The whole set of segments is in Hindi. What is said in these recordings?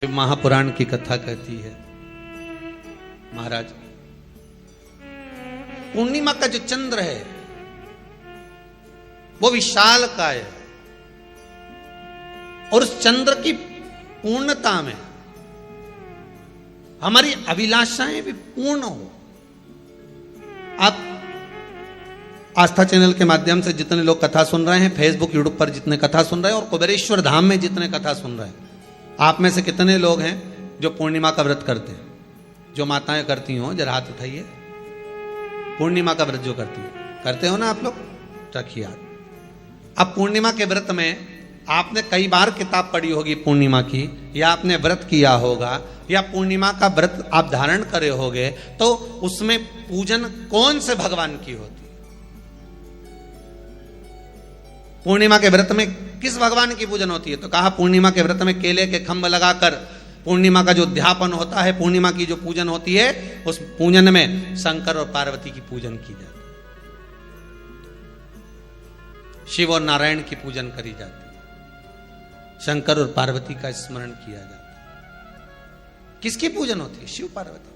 महापुराण की कथा कहती है, महाराज पूर्णिमा का जो चंद्र है वो विशाल काय है और उस चंद्र की पूर्णता में हमारी अभिलाषाएं भी पूर्ण हो। आप आस्था चैनल के माध्यम से जितने लोग कथा सुन रहे हैं, फेसबुक यूट्यूब पर जितने कथा सुन रहे हैं और कुबेरेश्वर धाम में जितने कथा सुन रहे हैं, आप में से कितने लोग हैं जो पूर्णिमा का व्रत करते हैं? जो माताएं करती हो जरा हाथ उठाइए। पूर्णिमा का व्रत जो करते हो ना आप लोग, रखिए हाथ। अब पूर्णिमा के व्रत में आपने कई बार किताब पढ़ी होगी पूर्णिमा की, या आपने व्रत किया होगा, या पूर्णिमा का व्रत आप धारण करे होगे, तो उसमें पूजन कौन से भगवान की होती है? पूर्णिमा के व्रत में किस भगवान की पूजन होती है? तो कहा पूर्णिमा के व्रत में केले के खंभ लगाकर पूर्णिमा का जो अध्यापन होता है, पूर्णिमा की जो पूजन होती है, उस पूजन में शंकर और पार्वती की पूजन की जाती है, शिव और नारायण की पूजन करी जाती है, शंकर और पार्वती का स्मरण किया जाता है। किसकी पूजन होती है? शिव पार्वती।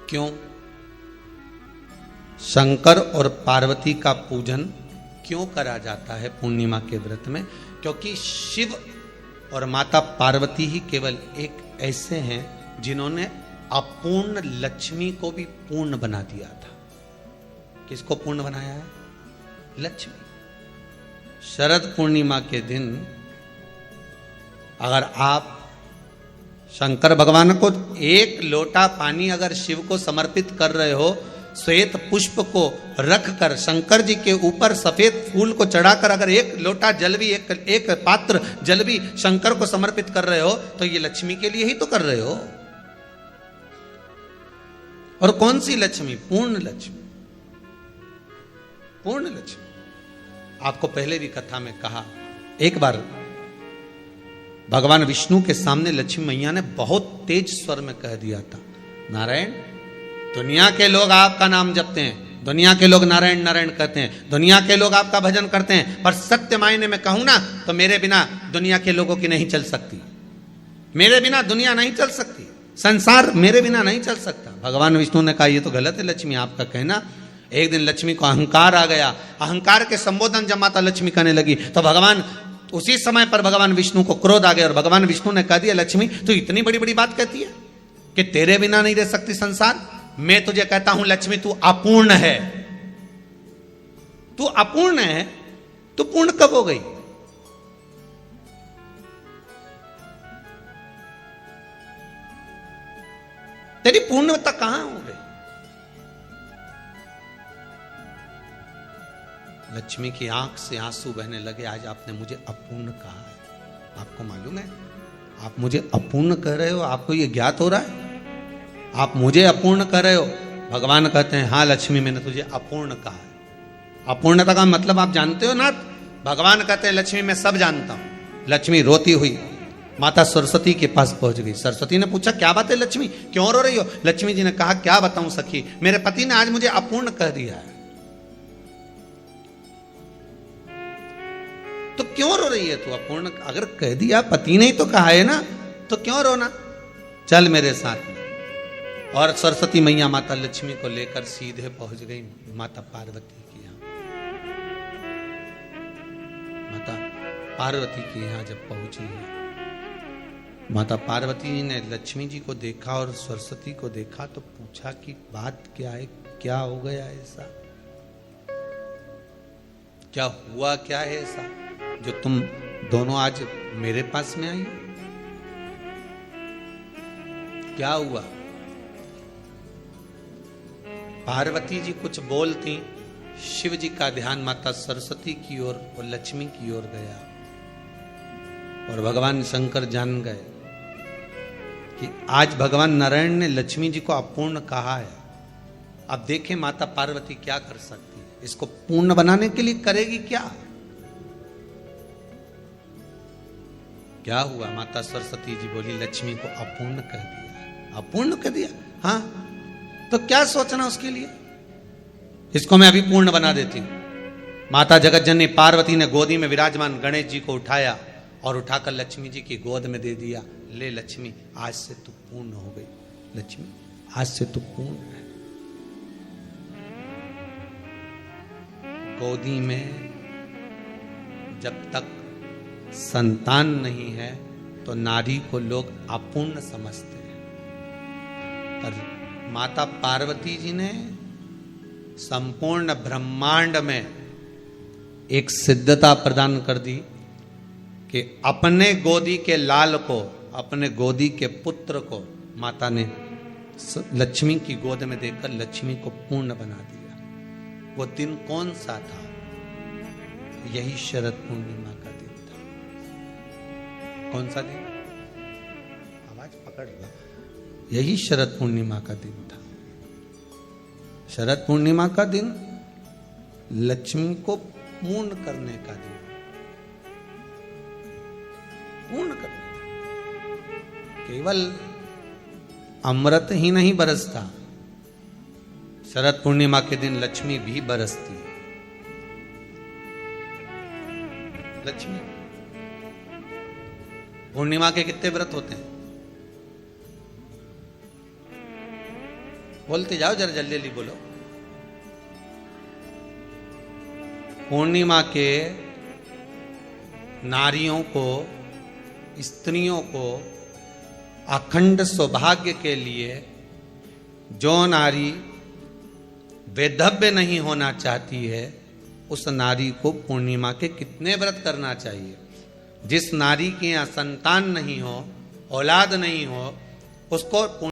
क्यों शंकर और पार्वती का पूजन क्यों करा जाता है पूर्णिमा के व्रत में? क्योंकि शिव और माता पार्वती ही केवल एक ऐसे हैं जिन्होंने अपूर्ण लक्ष्मी को भी पूर्ण बना दिया था। किसको पूर्ण बनाया है? लक्ष्मी। शरद पूर्णिमा के दिन अगर आप शंकर भगवान को एक लोटा पानी अगर शिव को समर्पित कर रहे हो, श्वेत पुष्प को रखकर शंकर जी के ऊपर सफेद फूल को चढ़ाकर अगर एक लोटा जल भी, एक पात्र जल भी शंकर को समर्पित कर रहे हो, तो ये लक्ष्मी के लिए ही तो कर रहे हो। और कौन सी लक्ष्मी? पूर्ण लक्ष्मी। पूर्ण लक्ष्मी। आपको पहले भी कथा में कहा, एक बार भगवान विष्णु के सामने लक्ष्मी मैया ने बहुत तेज स्वर में कह दिया था, नारायण, दुनिया के लोग आपका नाम जपते हैं, दुनिया के लोग नारायण नारायण कहते हैं, दुनिया के लोग आपका भजन करते हैं, पर सत्य मायने में कहूं ना तो मेरे बिना दुनिया के लोगों की नहीं चल सकती। मेरे बिना दुनिया नहीं चल सकती, संसार मेरे बिना नहीं चल सकता। भगवान विष्णु ने कहा, यह तो गलत है लक्ष्मी आपका कहना। एक दिन लक्ष्मी को अहंकार आ गया। अहंकार के संबोधन जब माता लक्ष्मी करने लगी तो भगवान, उसी समय पर भगवान विष्णु को क्रोध आ गया और भगवान विष्णु ने कह दिया, लक्ष्मी तू इतनी बड़ी बड़ी बात कहती है कि तेरे बिना नहीं रह सकती संसार। मैं तुझे कहता हूं लक्ष्मी, तू अपूर्ण है। तू अपूर्ण है, तू पूर्ण कब हो गई? तेरी पूर्णता कहां हो गई? लक्ष्मी की आंख से आंसू बहने लगे। आज आपने मुझे अपूर्ण कहा है। आपको मालूम है आप मुझे अपूर्ण कह रहे हो? आपको यह ज्ञात हो रहा है आप मुझे अपूर्ण कह रहे हो? भगवान कहते हैं, हाँ लक्ष्मी, मैंने तुझे अपूर्ण कहा है। अपूर्णता का मतलब आप जानते हो ना? भगवान कहते हैं, लक्ष्मी मैं सब जानता हूं। लक्ष्मी रोती हुई माता सरस्वती के पास पहुंच गई। सरस्वती ने पूछा, क्या बात है लक्ष्मी, क्यों रो रही हो? लक्ष्मी जी ने कहा, क्या बताऊं सखी, मेरे पति ने आज मुझे अपूर्ण कह दिया है। तो क्यों रो रही है तू? अपूर्ण अगर कह दिया, पति ने ही तो कहा है ना, तो क्यों रोना? चल मेरे साथ में। और सरस्वती मैया माता लक्ष्मी को लेकर सीधे पहुंच गई माता पार्वती के यहां। माता पार्वती के यहां जब पहुंची है, माता पार्वती ने लक्ष्मी जी को देखा और सरस्वती को देखा तो पूछा कि बात क्या है, क्या हो गया ऐसा, क्या हुआ, क्या है ऐसा जो तुम दोनों आज मेरे पास में आई? क्या हुआ? पार्वती जी कुछ बोलती, शिव जी का ध्यान माता सरस्वती की ओर और लक्ष्मी की ओर गया और भगवान शंकर जान गए कि आज भगवान नारायण ने लक्ष्मी जी को अपूर्ण कहा है। अब देखें माता पार्वती क्या कर सकती है, इसको पूर्ण बनाने के लिए करेगी क्या? क्या हुआ? माता सरस्वती जी बोली, लक्ष्मी को अपूर्ण कह दिया। अपूर्ण कह दिया? हाँ, तो क्या सोचना उसके लिए? इसको मैं अभी पूर्ण बना देती हूं। माता जगतजननी पार्वती ने गोदी में विराजमान गणेश जी को उठाया और उठाकर लक्ष्मी जी की गोद में दे दिया। ले लक्ष्मी, आज से तू पूर्ण हो गई। लक्ष्मी, आज से तू पूर्ण है। गोदी में जब तक संतान नहीं है तो नारी को लोग अपूर्ण समझते हैं, पर माता पार्वती जी ने संपूर्ण ब्रह्मांड में एक सिद्धता प्रदान कर दी कि अपने गोदी के लाल को, अपने गोदी के पुत्र को माता ने लक्ष्मी की गोद में देकर लक्ष्मी को पूर्ण बना दिया। वो दिन कौन सा था? यही शरद पूर्णिमा का दिन था। कौन सा दिन? आवाज पकड़ लो। यही शरद पूर्णिमा का दिन था। शरद पूर्णिमा का दिन लक्ष्मी को पूर्ण करने का दिन, पूर्ण करने का। केवल अमृत ही नहीं बरसता, शरद पूर्णिमा के दिन लक्ष्मी भी बरसती है। लक्ष्मी, पूर्णिमा के कितने व्रत होते हैं? बोलते जाओ, जरा जल्दी जल्दी बोलो। पूर्णिमा के नारियों को, स्त्रियों को अखंड सौभाग्य के लिए, जो नारी वैधव्य नहीं होना चाहती है, उस नारी को पूर्णिमा के कितने व्रत करना चाहिए? जिस नारी के यहाँ संतान नहीं हो, औलाद नहीं हो, उसको